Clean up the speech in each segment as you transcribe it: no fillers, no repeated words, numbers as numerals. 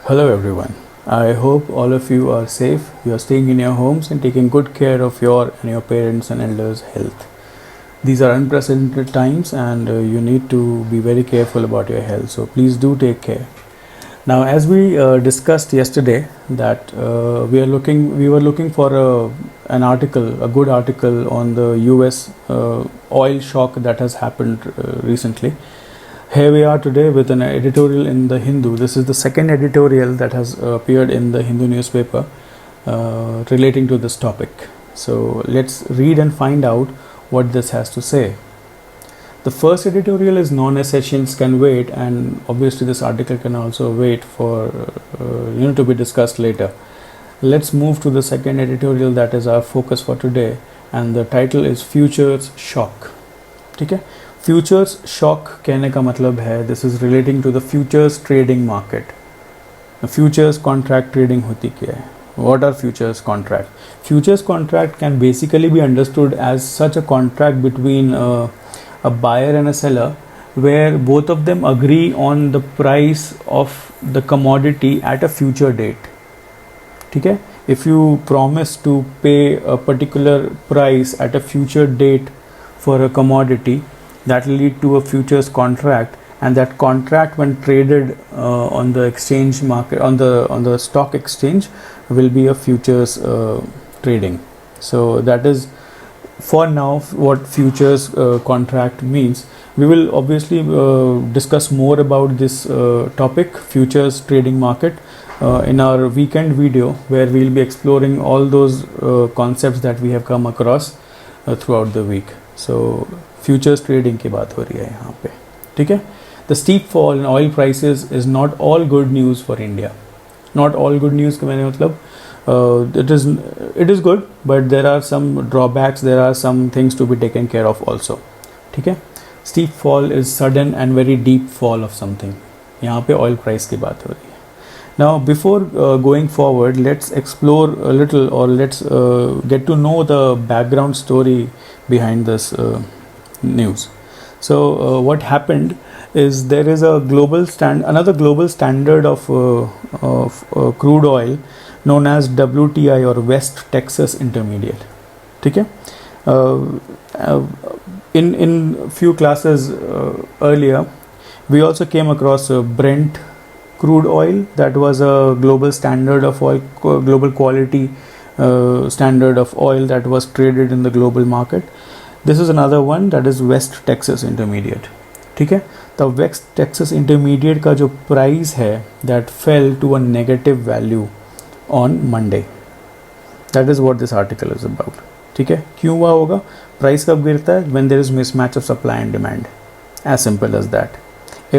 Hello everyone. I hope all of you are safe. You are staying in your homes and taking good care of your and your parents and elders' health. These are unprecedented times and you need to be very careful about your health. So please do take care. Now, as we discussed yesterday, that we were looking for a good article on the U.S. Oil shock that has happened recently. Here we are today with an editorial in the Hindu. This is the second editorial that has appeared in the Hindu newspaper relating to this topic. So let's read and find out what this has to say. The first editorial is non-essentials can wait, and obviously this article can also wait for to be discussed later. Let's move to the second editorial that is our focus for today, and the title is Futures Shock. ठीक है, futures shock कहने का मतलब है this is relating to the futures trading market. Futures contract trading होती क्या है? What are futures contract? Futures contract can basically be understood as such a contract between a buyer and a seller where both of them agree on the price of the commodity at a future date. ठीक है, if you promise to pay a particular price at a future date for a commodity, that will lead to a futures contract, and that contract when traded on the exchange market, on the stock exchange, will be a futures trading. So that is for now what futures contract means. We will obviously discuss more about this topic, futures trading market, in our weekend video, where we will be exploring all those concepts that we have come across throughout the week. So futures trading की बात हो रही है यहाँ पे. ठीक है, the steep fall in oil prices is not all good news for India. Not all good news का मैंने मतलब it is good, but there are some drawbacks, there are some things to be taken care of also. ठीक है, steep fall is sudden and very deep fall of something. यहाँ पे oil price की बात हो रही है. Now before going forward, let's explore a little, or let's get to know the background story behind this news. So what happened is there is another global standard of crude oil known as WTI, or West Texas Intermediate. ठीक है, in few classes earlier we also came across Brent crude oil. That was a global standard of oil, global quality standard of oil that was traded in the global market. This is another one, that is West Texas Intermediate. ठीक है, the West Texas Intermediate का जो price है that fell to a negative value on Monday. That is what this article is about. ठीक है, क्यों हुआ होगा? प्राइस कब गिरता है? When there is mismatch of supply and demand. As simple as that.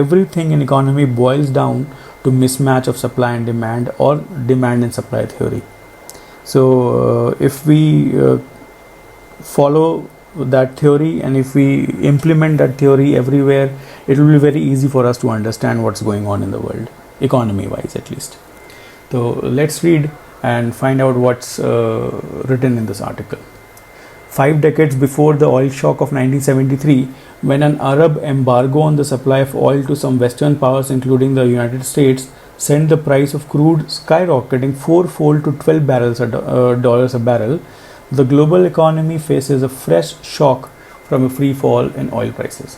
Everything in economy boils down to mismatch of supply and demand, or demand and supply theory. So if we follow that theory, and if we implement that theory everywhere, it will be very easy for us to understand what's going on in the world, economy wise at least. So let's read and find out what's written in this article. 5 decades before the oil shock of 1973, when an Arab embargo on the supply of oil to some Western powers, including the United States, sent the price of crude skyrocketing fourfold to $12 a barrel, the global economy faces a fresh shock from a free fall in oil prices.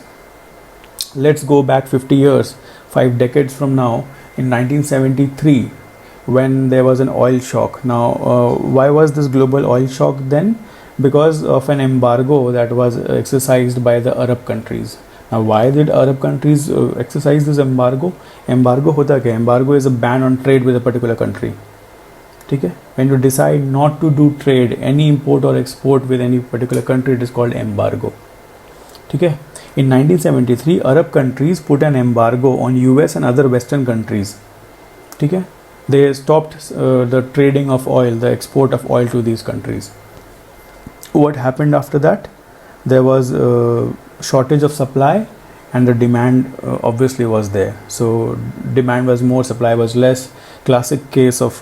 Let's go back 50 years, 5 decades from now, in 1973, when there was an oil shock. Now, why was this global oil shock then? Because of an embargo that was exercised by the Arab countries. Now, why did Arab countries exercise this embargo? Embargo होता क्या? Embargo is a ban on trade with a particular country. ठीक है, when you decide not to do trade, any import or export with any particular country, it is called embargo. ठीक है, in 1973, Arab countries put an embargo on US and other Western countries. ठीक है, they stopped the trading of oil, the export of oil to these countries. What happened after that? There was a shortage of supply, and the demand obviously was there. So demand was more, supply was less. Classic case of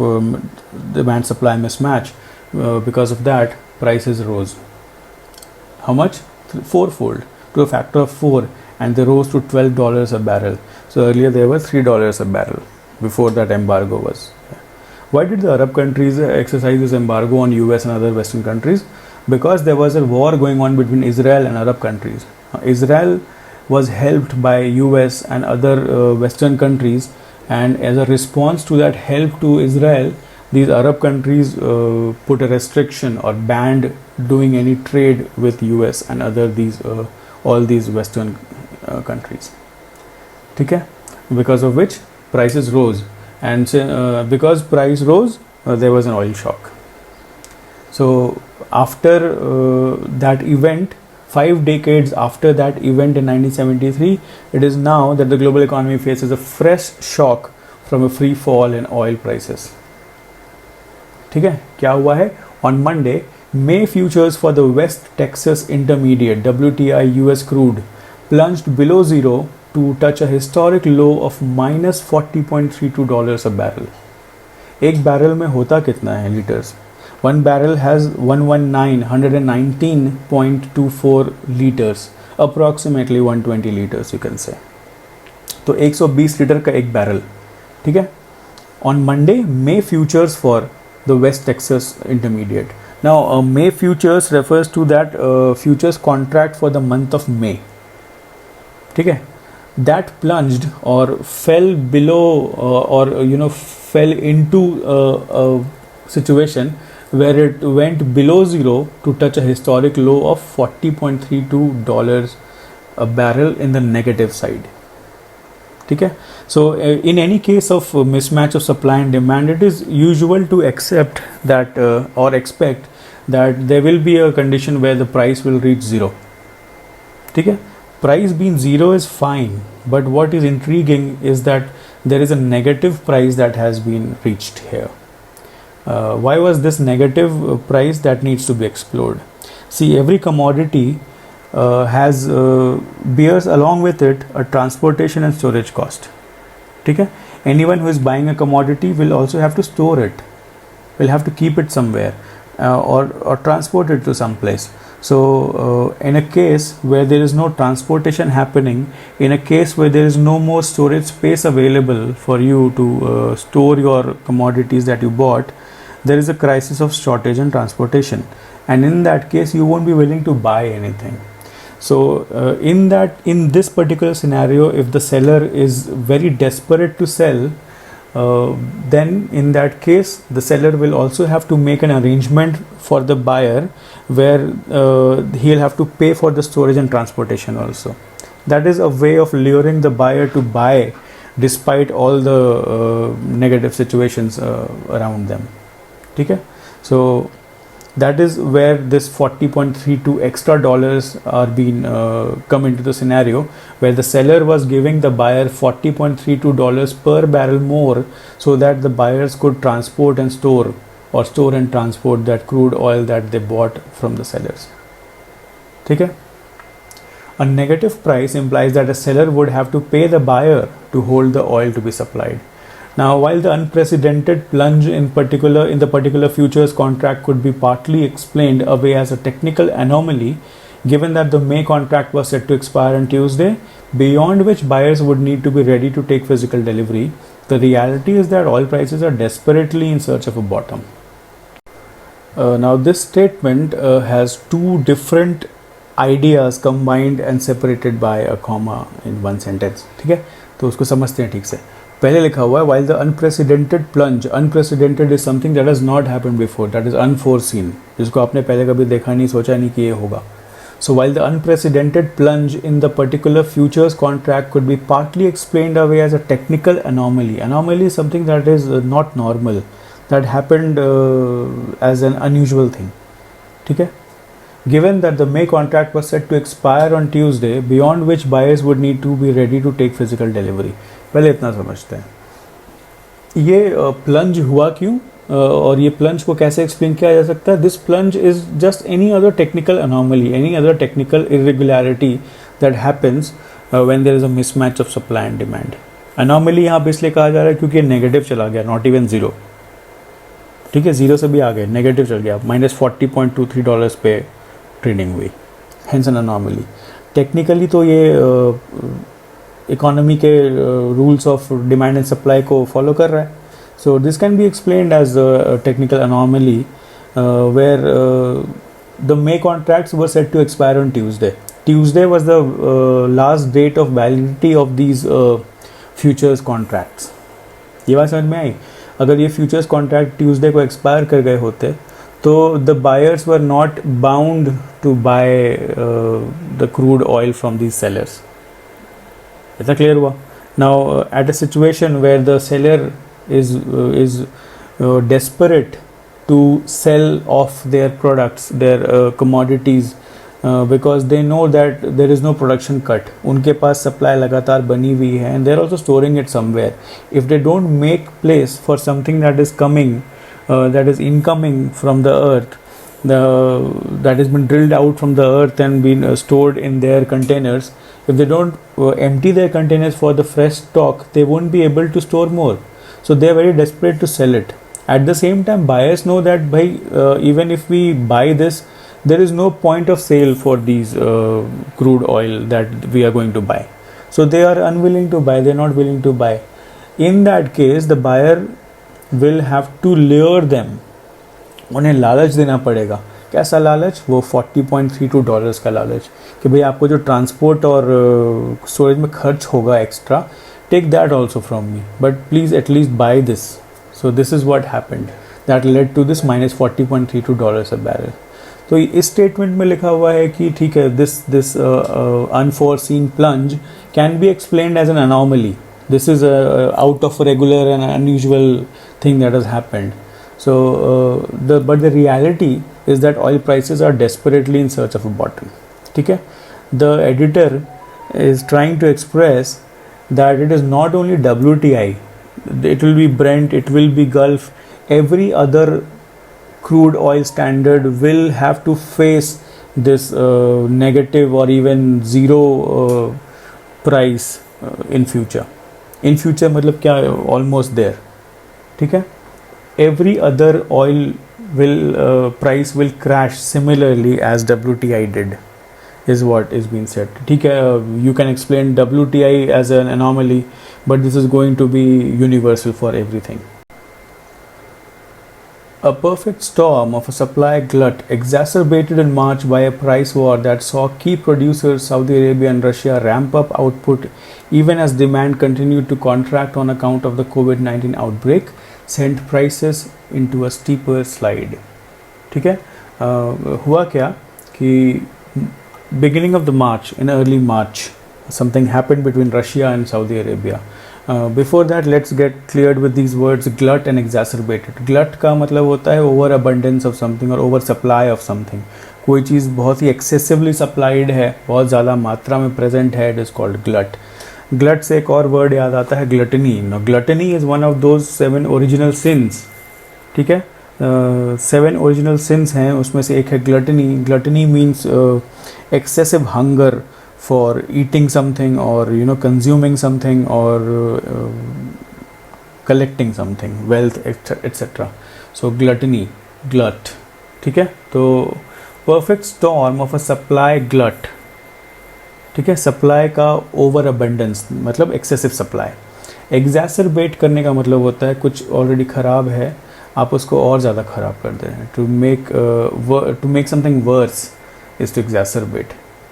demand supply mismatch. Because of that, prices rose. How much? Fourfold, to a factor of 4, and they rose to $12 a barrel. So earlier they were $3 a barrel. before that embargo was. Why did the Arab countries exercise this embargo on US and other Western countries? Because there was a war going on between Israel and Arab countries. Israel was helped by US and other Western countries, and as a response to that help to Israel, these Arab countries put a restriction or banned doing any trade with US and other all these Western countries. Okay? Because of which prices rose, and because price rose, there was an oil shock. So after that event, 5 decades after that event in 1973, it is now that the global economy faces a fresh shock from a free fall in oil prices. ठीक है, क्या हुआ है? On Monday, May futures for the West Texas Intermediate WTI US crude plunged below zero to touch a historic low of minus $40.32 a barrel. एक barrel में होता कितना है litres? One barrel has 119.24 liters, approximately 120 liters you can say. तो 120 litre का एक barrel, ठीक है. On Monday, May futures for the West Texas Intermediate. Now, May futures refers to that futures contract for the month of May. ठीक है. That plunged or fell below fell into a situation where it went below zero to touch a historic low of $40.32 a barrel in the negative side. ठीक है. So in any case of mismatch of supply and demand, it is usual to accept that or expect that there will be a condition where the price will reach zero. ठीक है. Price being zero is fine, but what is intriguing is that there is a negative price that has been reached here. Why was this negative price? That needs to be explored. See, every commodity bears along with it a transportation and storage cost. ठीक है. Anyone who is buying a commodity will also have to store it, will have to keep it somewhere or transport it to some place. So in a case where there is no transportation happening, in a case where there is no more storage space available for you to store your commodities that you bought, there is a crisis of shortage and transportation, and in that case you won't be willing to buy anything. So in this particular scenario, if the seller is very desperate to sell, then in that case the seller will also have to make an arrangement for the buyer where he'll have to pay for the storage and transportation also. That is a way of luring the buyer to buy despite all the negative situations around them. ठीक है. So that is where this $40.32 extra dollars are being come into the scenario, where the seller was giving the buyer $40.32 per barrel more so that the buyers could transport and store and transport that crude oil that they bought from the sellers. ठीक है. A negative price implies that a seller would have to pay the buyer to hold the oil to be supplied. Now, while the unprecedented plunge in the particular futures contract could be partly explained away as a technical anomaly, given that the May contract was set to expire on Tuesday, beyond which buyers would need to be ready to take physical delivery, the reality is that oil prices are desperately in search of a bottom. Now, this statement has two different ideas combined and separated by a comma in one sentence. ठीक है. तो उसको समझते हैं ठीक से. पहले लिखा हुआ है while the unprecedented plunge, unprecedented is something that has not happened before, that is unforeseen, जिसको आपने पहले कभी देखा नहीं, सोचा नहीं कि ये होगा. So while the unprecedented plunge in the particular futures contract could be partly explained away as a technical anomaly is something that is not normal, that happened as an unusual thing. ठीक है. Given that the May contract was set to expire on Tuesday, beyond which buyers would need to be ready to take physical delivery. पहले इतना समझते हैं. ये plunge हुआ क्यों और ये प्लंज को कैसे एक्सप्लेन किया जा सकता है? This plunge is just any other technical anomaly, any other technical irregularity that happens when there is a mismatch of supply and demand. Anomaly यहाँ पे इसलिए कहा जा रहा है क्योंकि नेगेटिव चला गया, नॉट इवन जीरो. ठीक है. जीरो से भी आ गए, नेगेटिव चल गया, -$40.23 पे ट्रेडिंग हुई, हेंस एन अनोमली. टेक्निकली तो ये इकोनॉमी के rules of demand and supply को फॉलो कर रहा है. So this can be explained as a technical anomaly where the May contracts were set to expire on Tuesday. Tuesday was the last date of validity of these futures contracts. ये बात समझ में आई. अगर ये futures contract Tuesday को expire कर गए होते तो the buyers were not bound to buy the crude oil from these sellers. इतना क्लियर हुआ. Now at a situation where the seller is desperate to sell off their products, their commodities, because they know that there is no production cut. उनके पास supply लगातार बनी हुई है and they're also storing it somewhere. If they don't make place for something that is coming, that is incoming from the earth, that has been drilled out from the earth and been stored in their containers, if they don't empty their containers for the fresh stock, they won't be able to store more. So they are very desperate to sell it. At the same time, buyers know that even if we buy this, there is no point of sale for these crude oil that we are going to buy. So they are unwilling to buy, they are not willing to buy. In that case, the buyer will have to lure them. उन्हें लालच देना पड़ेगा. कैसा लालच? वो $40.32 का लालच कि भाई आपको जो ट्रांसपोर्ट और स्टोरेज में खर्च होगा extra, take that also from me, but please at least buy this. So this is what happened that led to this minus $40.32 a barrel. तो इस स्टेटमेंट में लिखा हुआ है कि ठीक है, this unforeseen plunge can be explained as an anomaly. This is out of regular and unusual thing that has happened. So but the reality is that oil prices are desperately in search of a bottom. ठीक है. The editor is trying to express that it is not only WTI. It will be Brent, it will be Gulf, every other crude oil standard will have to face this negative or even zero price in future. In future मतलब क्या? Almost there. ठीक है. Every other oil price will crash similarly as WTI did, is what is being said. ठीक है. You can explain WTI as an anomaly, but this is going to be universal for everything. A perfect storm of a supply glut exacerbated in March by a price war that saw key producers Saudi Arabia and Russia ramp up output even as demand continued to contract on account of the COVID-19 outbreak, sent prices into a steeper slide. ठीक है. हुआ क्या कि beginning of the March, in early March, something happened between Russia and Saudi Arabia. Before that, let's get cleared with these words glut and exacerbated. Glut का मतलब होता है over abundance of something और over supply of something. कोई चीज़ बहुत ही excessively supplied है, बहुत ज़्यादा मात्रा में present है, it is called glut. Glut से एक और word याद आता है gluttony. Now gluttony is one of those 7 original sins. ठीक है. 7 original sins हैं, उसमें से एक है gluttony. Gluttony means excessive hunger for eating something or consuming something or collecting something, wealth, etc. So gluttony, glut. ठीक है. तो perfect storm of a supply glut. ठीक है. सप्लाई का ओवर अबंडेंस मतलब एक्सेसिव सप्लाई. एग्जैसरबेट करने का मतलब होता है कुछ ऑलरेडी ख़राब है, आप उसको और ज़्यादा ख़राब कर दे रहे हैं. To make something worse is to exacerbate.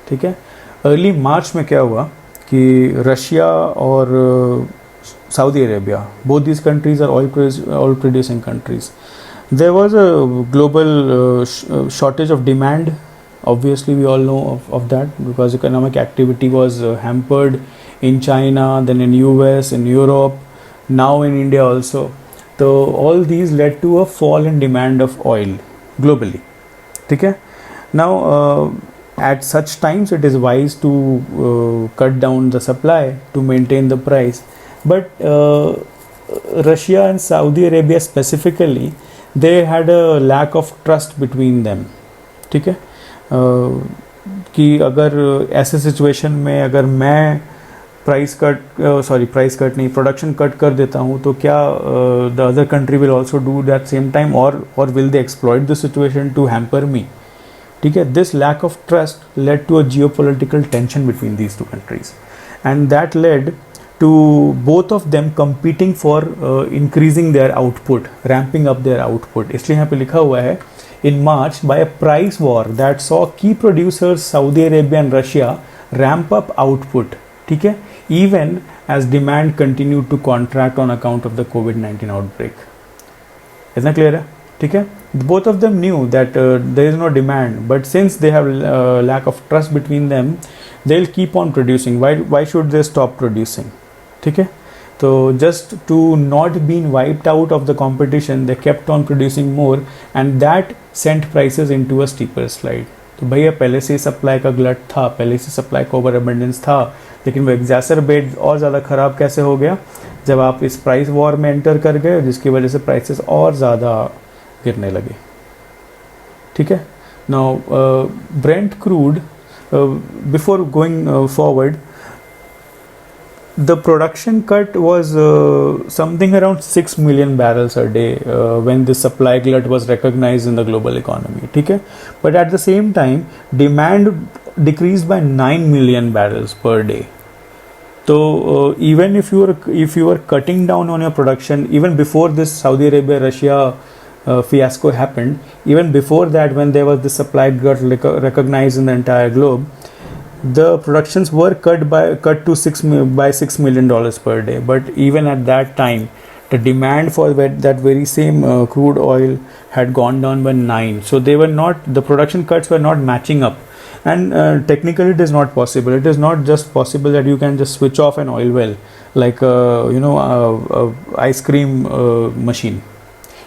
ठीक है. अर्ली मार्च में क्या हुआ कि रशिया और Saudi Arabia, both this countries are oil producing countries. There was a global shortage of demand. Obviously, we all know of that because economic activity was hampered in China, then in US, in Europe, now in India also. So all these led to a fall in demand of oil globally. ठीक है. Now at such times it is wise to cut down the supply to maintain the price. But Russia and Saudi Arabia specifically, they had a lack of trust between them. ठीक है. कि अगर ऐसे situation में अगर मैं production cut कर देता हूँ तो क्या the other country will also do that same time और will they exploit the situation to hamper me. ठीक है. This lack of trust led to a geopolitical tension between these two countries and that led to both of them competing for increasing their output, ramping up their output. इसलिए यहाँ पे लिखा हुआ है in March by a price war that saw key producers Saudi Arabia and Russia ramp up output. ठीक है, even as demand continued to contract on account of the COVID-19 outbreak. इतना clear है? ठीक है, both of them knew that there is no demand, but since they have lack of trust between them, they'll keep on producing. Why should they stop producing? ठीक है, तो just to not being wiped out of the competition, they kept on producing more, and that sent prices into a steeper slide. तो भैया पहले से ही supply का गलत था, पहले से सप्लाई का ओवर अबंडेंस था, लेकिन वो एग्जैसरबेट और ज़्यादा ख़राब कैसे हो गया जब आप इस प्राइस वॉर में एंटर कर गए, जिसकी वजह से प्राइसेस और ज़्यादा गिरने लगे. ठीक है, now Brent crude, before going forward, the production cut was something around 6 million barrels a day when the supply glut was recognized in the global economy. ठीक है, but at the same time demand decreased by 9 million barrels per day. So even if you were cutting down on your production, even before this Saudi Arabia Russia fiasco happened, even before that, when there was the supply glut recognized in the entire globe, the productions were cut to $6 million per day. But even at that time, the demand for that very same crude oil had gone down by 9. So the production cuts were not matching up. And technically it is not possible. It is not just possible that you can just switch off an oil well like a ice cream machine.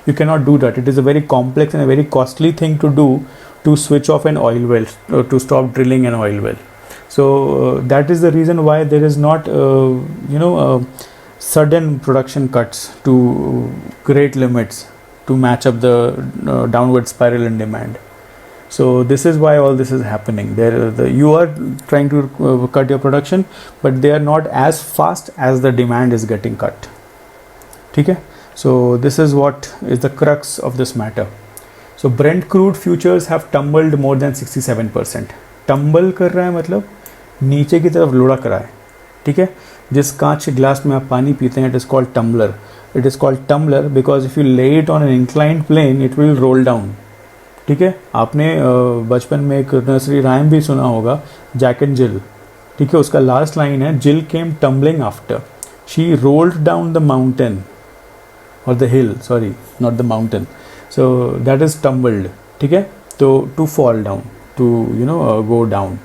You cannot do that. It is a very complex and a very costly thing to do, to switch off an oil well, to stop drilling an oil well. So that is the reason why there is not sudden production cuts to great limits to match up the downward spiral in demand. So this is why all this is happening. You are trying to cut your production, but they are not as fast as the demand is getting cut. Okay? So this is what is the crux of this matter. So Brent crude futures have tumbled more than 67%. Tumble कर रहा है मतलब नीचे की तरफ लुढ़क रहा है. ठीक है, जिस कांच के ग्लास में आप पानी पीते हैं, it is called tumbler. It is called tumbler because if you lay it on an inclined plane, it will roll down. ठीक है, आपने बचपन में एक नर्सरी राइम भी सुना होगा, जैक एंड जिल. ठीक है, उसका लास्ट लाइन है, Jill came tumbling after, she rolled down the mountain और the hill, sorry not the mountain. So that is tumbled. ठीक है, तो to fall down, to go down.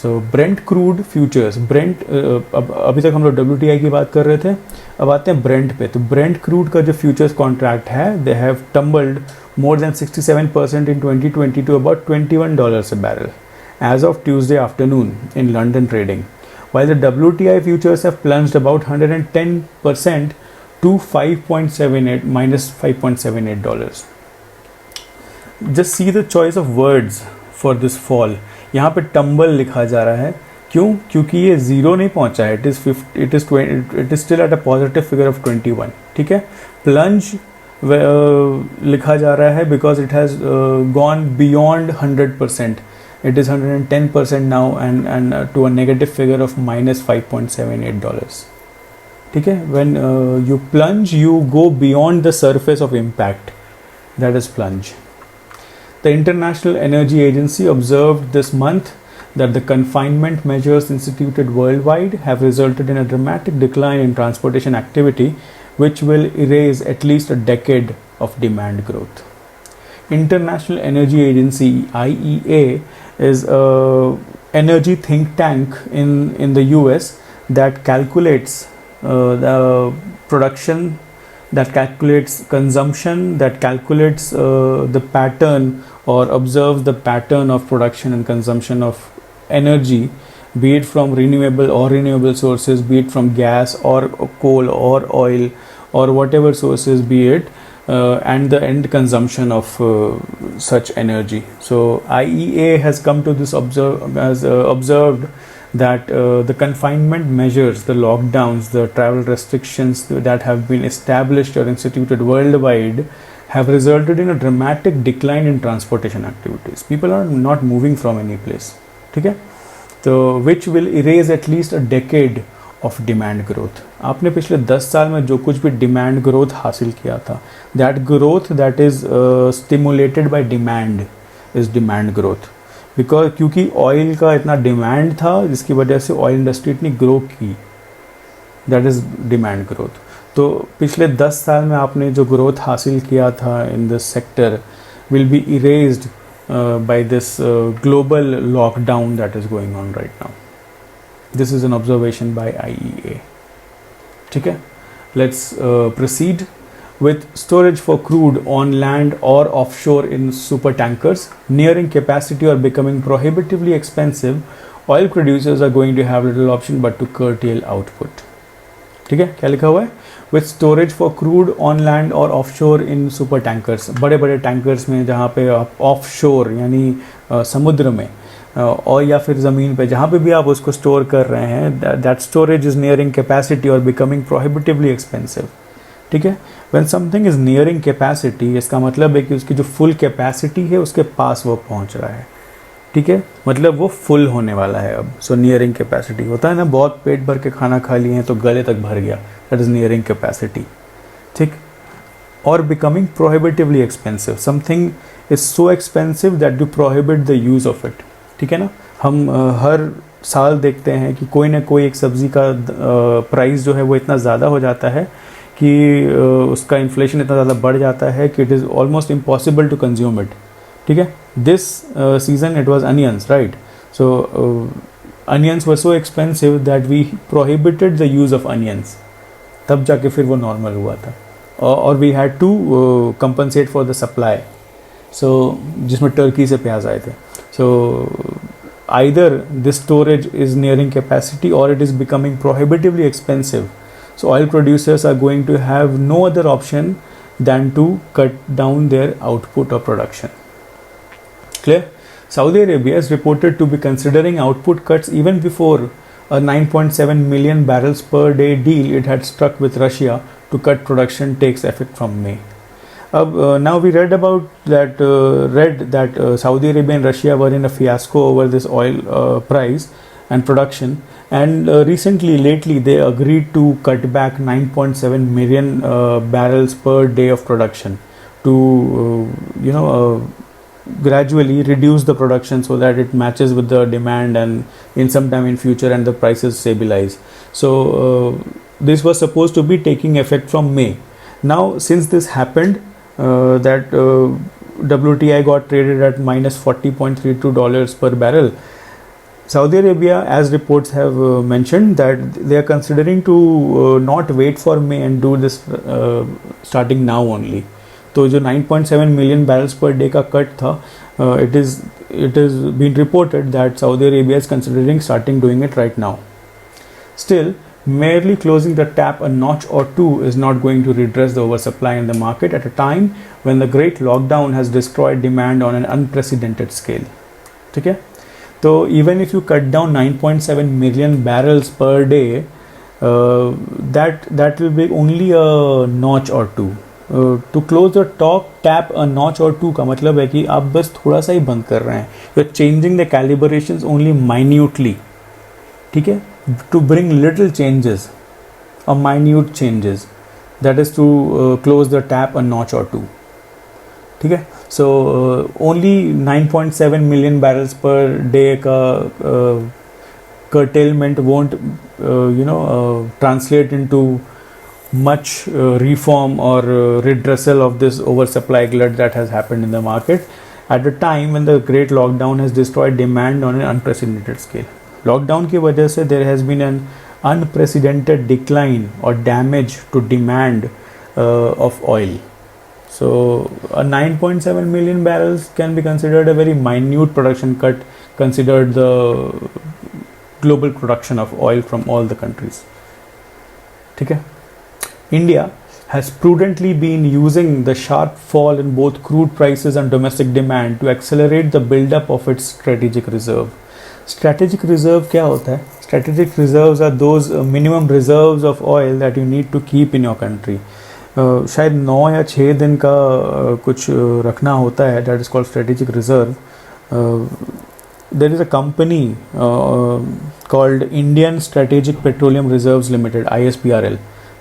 So Brent crude futures, Brent अभी तक हम लोग WTI की बात कर रहे थे, अब आते हैं ब्रेंट पे. तो ब्रेंट क्रूड का जो फ्यूचर्स कॉन्ट्रैक्ट है, they have tumbled more than 67% in 2020 to about $21 a barrel as of Tuesday afternoon in London trading, while the WTI futures have plunged about 110% to $5.78. Just see the choice of words for this fall. यहाँ पे tumble लिखा जा रहा है, क्यों? क्योंकि ये zero नहीं पहुँचा है. It is still at a positive figure of 21. ठीक है, plunge लिखा जा रहा है because it has gone beyond 100%. It is 110% now and to a negative figure of minus $5.78. ठीक है, when you plunge, you go beyond the surface of impact. That is plunge. The International Energy Agency observed this month that the confinement measures instituted worldwide have resulted in a dramatic decline in transportation activity, which will erase at least a decade of demand growth. International Energy Agency, IEA, is a energy think tank in the US that calculates the production, that calculates consumption, that calculates the pattern or observes the pattern of production and consumption of energy, be it from renewable sources, be it from gas or coal or oil or whatever sources be it, and the end consumption of such energy. So IEA has come to this observed that the confinement measures, the lockdowns, the travel restrictions that have been established or instituted worldwide have resulted in a dramatic decline in transportation activities. People are not moving from any place. ठीक है, तो which will erase at least a decade of demand growth. आपने पिछले 10 साल में जो कुछ भी डिमांड ग्रोथ हासिल किया था, that growth that is stimulated by demand is demand growth. Because क्योंकि ऑयल का इतना डिमांड था जिसकी वजह से ऑयल इंडस्ट्री इतनी ग्रो की, दैट इज डिमांड ग्रोथ। तो पिछले 10 साल में आपने जो ग्रोथ हासिल किया था in this sector will be erased by this global lockdown that is going on right now. This is an observation by IEA. ठीक है, let's proceed with storage for crude on land or offshore in super tankers nearing capacity or becoming prohibitively expensive. Oil producers are going to have little option but to curtail output. ठीक है, क्या लिखा हुआ है? With storage for crude on land or offshore in super tankers, बड़े बड़े tankers में जहाँ पे आप ऑफशोर यानी समुद्र में और या फिर ज़मीन पे जहाँ पे भी आप उसको स्टोर कर रहे हैं, that storage is nearing capacity और बिकमिंग प्रोहिबिटिवली एक्सपेंसिव। ठीक है, when something is nearing capacity, इसका मतलब है कि उसकी जो फुल कैपेसिटी है उसके पास वो पहुँच रहा है। ठीक है, मतलब वो फुल होने वाला है अब। सो नियरिंग कैपेसिटी होता है ना, बहुत पेट भर के खाना खा लिए हैं तो गले तक भर गया, दैट इज नियरिंग कैपेसिटी। ठीक, और becoming prohibitively expensive, something is so expensive that you prohibit the use of it. ठीक है ना, हम हर साल देखते हैं कि कोई ना कोई एक सब्ज़ी का प्राइस जो है वो इतना ज़्यादा हो जाता है कि उसका इन्फ्लेशन इतना ज़्यादा बढ़ जाता है कि it is almost impossible to consume it. ठीक है, this season it was onions, right? So onions were so expensive that we prohibited the use of onions, तब जाके फिर वो नॉर्मल हुआ था। और we had to compensate for the supply, so जिसमें टर्की से प्याज आए थे। So either this storage is nearing capacity और it is becoming prohibitively expensive, so oil producers are going to have no other option than to cut down their output or production. Clear? Saudi Arabia is reported to be considering output cuts even before a 9.7 million barrels per day deal it had struck with Russia to cut production takes effect from May. Now we read that Saudi Arabia and Russia were in a fiasco over this oil price and production, and lately they agreed to cut back 9.7 million barrels per day of production to gradually reduce the production so that it matches with the demand and in some time in future and the prices stabilize. So this was supposed to be taking effect from May. Now since this happened, that WTI got traded at minus $40.32 per barrel. Saudi Arabia, as reports have mentioned, that they are considering to not wait for May and do this starting now only. तो जो 9.7 million barrels per day का cut था, it is being reported that Saudi Arabia is considering starting doing it right now. Still, merely closing the tap a notch or two is not going to redress the oversupply in the market at a time when the great lockdown has destroyed demand on an unprecedented scale. ठीक है, तो even if you cut down 9.7 million barrels per day, that will be only a notch or two. To close the top tap a notch और two का मतलब है कि आप बस थोड़ा सा ही बंद कर रहे हैं, you are changing the calibrations only minutely. ठीक है, टू ब्रिंग लिटिल चेंजेस और minute changes, that is to close the tap a notch और टू। ठीक है, सो ओनली 9.7 मिलियन बैरल्स पर डे का curtailment won't translate into much reform or redressal of this oversupply glut that has happened in the market at a time when the great lockdown has destroyed demand on an unprecedented scale. Lockdown की वजह से there has been an unprecedented decline or damage to demand of oil. So a 9.7 million barrels can be considered a very minute production cut considered the global production of oil from all the countries. ठीक है, India has prudently been using the sharp fall in both crude prices and domestic demand to accelerate the build-up of its strategic reserve. Strategic reserve क्या होता है? Strategic reserves are those minimum reserves of oil that you need to keep in your country. शायद 9 या 6 दिन का कुछ रखना होता है, that is called strategic reserve. there is a company called Indian Strategic Petroleum Reserves Limited, ISPRL.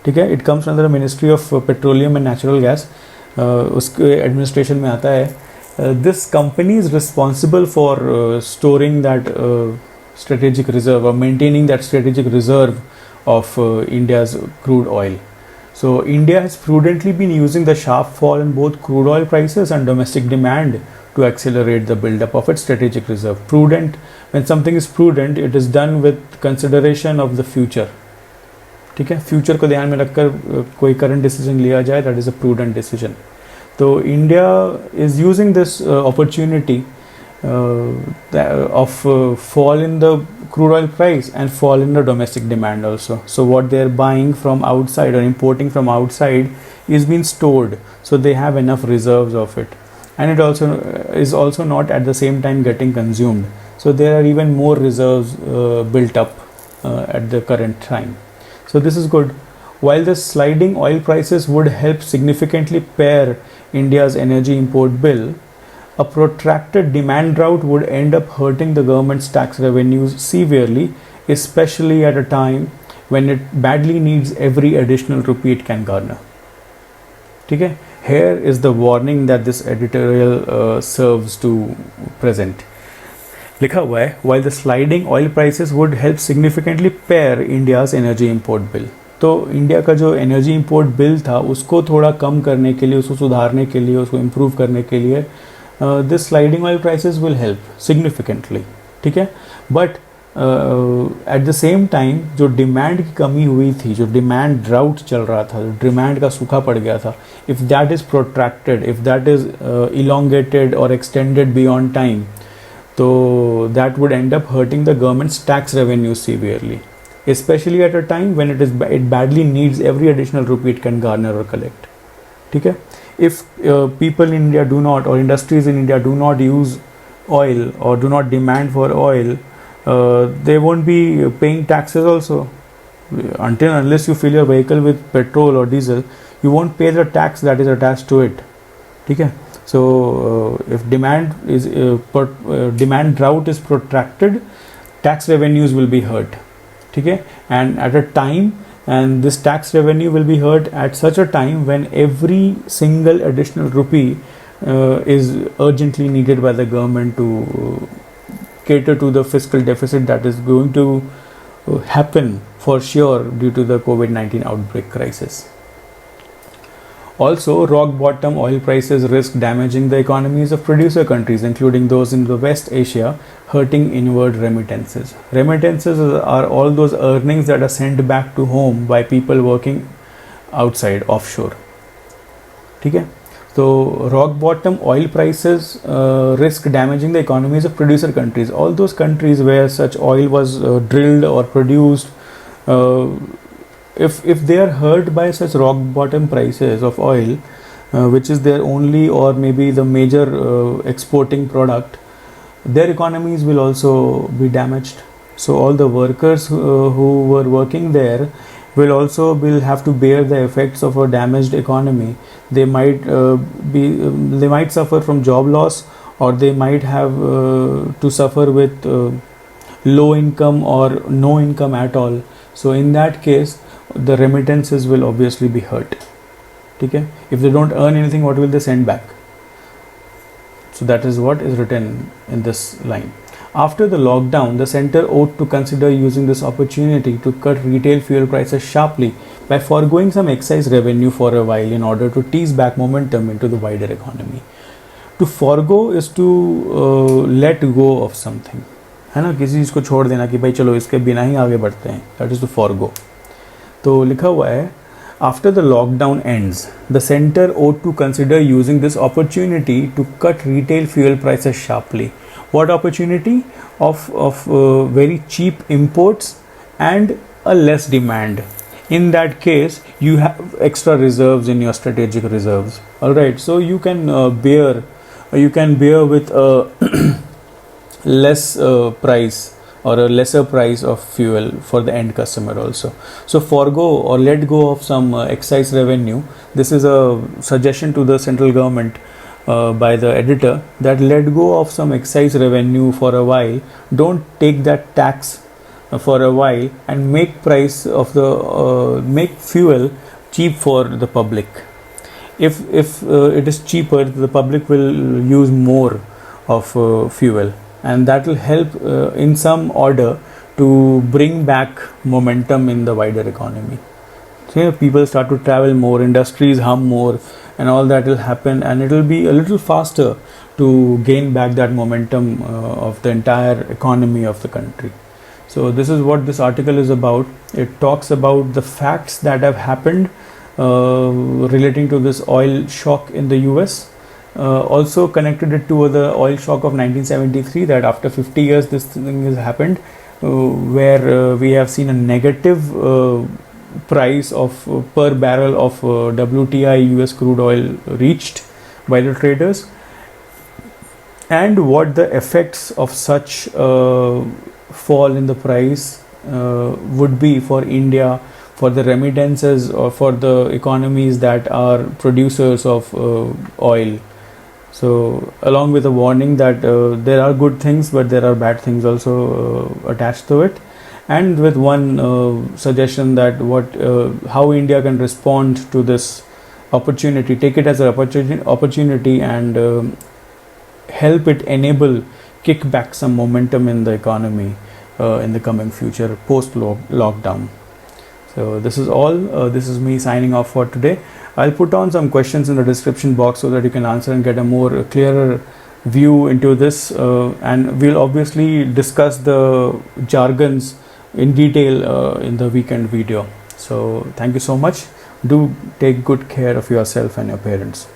ठीक है, it comes under the Ministry of Petroleum and Natural Gas. उसके एडमिनिस्ट्रेशन में आता है. This company is responsible for storing that strategic reserve or maintaining that strategic reserve of India's crude oil. So India has prudently been using the sharp fall in both crude oil prices and domestic demand to accelerate the buildup of its strategic reserve. Prudent, when something is prudent, it is done with consideration of the future. ठीक है, future को ध्यान में रखकर कोई current decision लिया जाए, that is a prudent decision. तो India is using this opportunity of fall in the crude oil price and fall in the domestic demand also. So what they are buying from outside or importing from outside is being stored, so they have enough reserves of it, and it also is also not at the same time getting consumed. So there are even more reserves built up at the current time. So this is good. While the sliding oil prices would help significantly pare India's energy import bill, a protracted demand drought would end up hurting the government's tax revenues severely, especially at a time when it badly needs every additional rupee it can garner. ठीक है, here is the warning that this editorial serves to present. लिखा हुआ है, while the sliding oil prices would help significantly pare India's energy import bill. तो India का जो energy import bill था उसको थोड़ा कम करने के लिए, उसको सुधारने के लिए, उसको इम्प्रूव करने के लिए this sliding oil prices will help significantly. ठीक है, but at the same time जो डिमांड की कमी हुई थी, जो डिमांड ड्राउट चल रहा था, जो डिमांड का सूखा पड़ गया था, if that is protracted, if that is elongated और एक्सटेंडेड बियॉन्ड टाइम, तो that would end up hurting the government's tax revenue severely, especially at a time when it badly needs every additional rupee it can garner or collect. ठीक है, if people in India do not, or industries in India do not use oil or do not demand for oil, they won't be paying taxes also. Until unless you fill your vehicle with petrol or diesel, you won't pay the tax that is attached to it. ठीक है. So if demand drought is protracted, tax revenues will be hurt. ठीक है, and at a time, and this tax revenue will be hurt at such a time when every single additional rupee is urgently needed by the government to cater to the fiscal deficit that is going to happen for sure due to the COVID-19 outbreak crisis. Also, rock bottom oil prices risk damaging the economies of producer countries, including those in the West Asia, hurting inward remittances. Remittances are all those earnings that are sent back to home by people working outside, offshore. ठीक है, तो rock bottom oil prices risk damaging the economies of producer countries. All those countries where such oil was drilled or produced, if they are hurt by such rock bottom prices of oil, which is their only or maybe the major exporting product, their economies will also be damaged. So all the workers who were working there will have to bear the effects of a damaged economy. They might suffer from job loss, or they might have to suffer with low income or no income at all. So in that case, the remittances will obviously be hurt. ठीक है, if they don't earn anything, what will they send back? So that is what is written in this line. After the lockdown, the center ought to consider using this opportunity to cut retail fuel prices sharply by foregoing some excise revenue for a while in order to tease back momentum into the wider economy. To forego is to let go of something, है ना, किसी चीज़ को छोड़ देना कि भाई चलो इसके बिना ही आगे बढ़ते हैं, that is to forego. तो लिखा हुआ है, after the lockdown ends, the center ought to consider using this opportunity to cut retail fuel prices sharply. What opportunity? Of very cheap imports and a less demand. In that case, you have extra reserves in your strategic reserves. All right, so you can bear with a less price or a lesser price of fuel for the end customer also. So forgo or let go of some excise revenue. This is a suggestion to the central government by the editor that let go of some excise revenue for a while, don't take that tax for a while, and make price of the make fuel cheap for the public. If it is cheaper, the public will use more of fuel, and that will help in some order to bring back momentum in the wider economy. So people start to travel more, industries hum more, and all that will happen, and it will be a little faster to gain back that momentum of the entire economy of the country. So this is what this article is about. It talks about the facts that have happened relating to this oil shock in the US. Also connected it to the oil shock of 1973, that after 50 years this thing has happened, where we have seen a negative price of per barrel of WTI US crude oil reached by the traders, and what the effects of such fall in the price would be for India, for the remittances, or for the economies that are producers of oil. So along with a warning that there are good things, but there are bad things also attached to it, and with one suggestion that how India can respond to this opportunity, take it as an opportunity, and help it enable kick back some momentum in the economy in the coming future post lockdown. So this is all. This is me signing off for today. I'll put on some questions in the description box so that you can answer and get a more clearer view into this, and we'll obviously discuss the jargons in detail in the weekend video. So thank you so much. Do take good care of yourself and your parents.